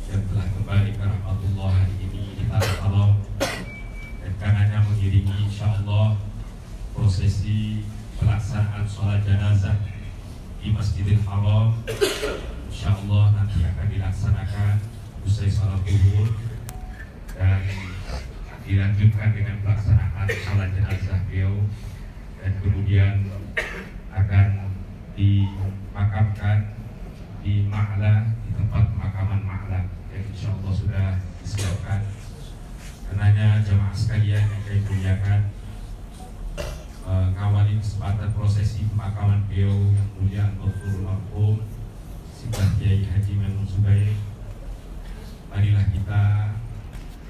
yang telah kembali ke rahmatullah hari ini di Tanah Haram, dan karenanya mengiringi insyaallah prosesi pelaksanaan sholat jenazah di Masjidil Haram. Insyaallah nanti akan dilaksanakan usai sholat zuhur dan dilanjutkan dengan pelaksanaan sholat jenazah beliau, dan kemudian akan dimakamkan di Ma'la, di tempat pemakaman Ma'la yang insyaallah sudah disiapkan. Karenanya jemaah sekalian yang kami muliakan, mengawali kesempatan prosesi pemakaman beliau yang mulia Al-Ghafurul Marhum Syekh Kiai Haji Maimun Zubair, marilah kita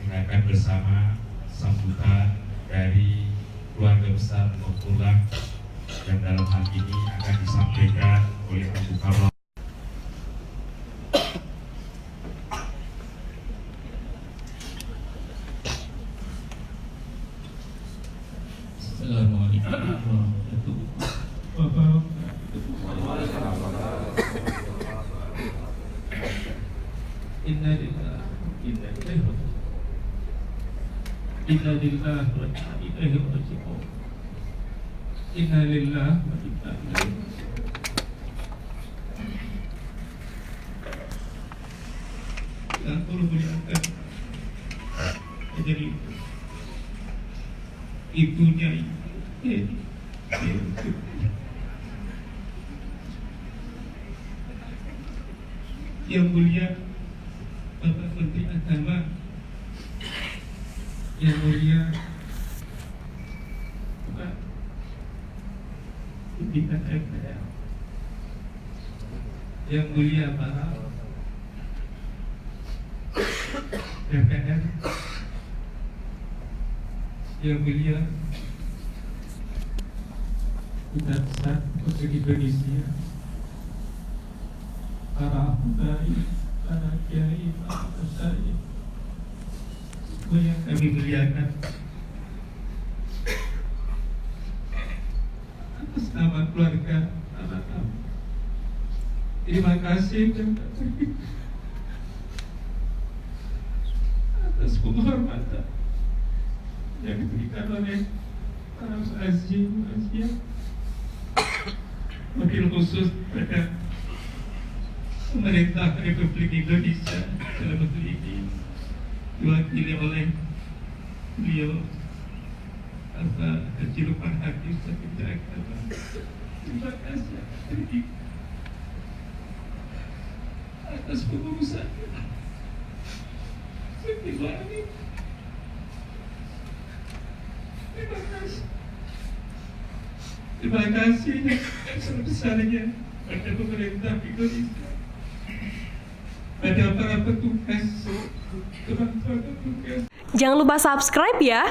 dengarkan bersama sambutan dari keluarga besar Al-Ghafurullah yang dalam hal ini akan disampaikan oleh Abu Karam. Assalamualaikum warahmatullahi wabarakatuh. Inna lillahi wa inna ilaihi raji'un. Inna lillahi wa inna ilaihi raji'un. Inna lillahi wa inna ilaihi raji'un. Yang perlu diangkat jadi ibunya yang mulia Bapak Menteri Agama, yang mulia Pak Pimpinan MPR, yang mulia para DPR, yang mulia Duta Besar Republik Indonesia, para kiai, para kiai, para masyayikh, semua yang kami muliakan, atas nama keluarga anak kami, terima kasih dan atas penghormatan yang diberikan oleh para muazzin, wabil khusus pada pemerintah Republik Indonesia dalam bentuk ini diwakili oleh beliau Bapak Haji Lukman Hakim Sekda Agama. Terima kasih atas pengurusan sekitar ini. Terima kasih sebesar-besarnya pada pemerintah Indonesia, pada para petugas, teman-teman petugas. Jangan lupa subscribe ya.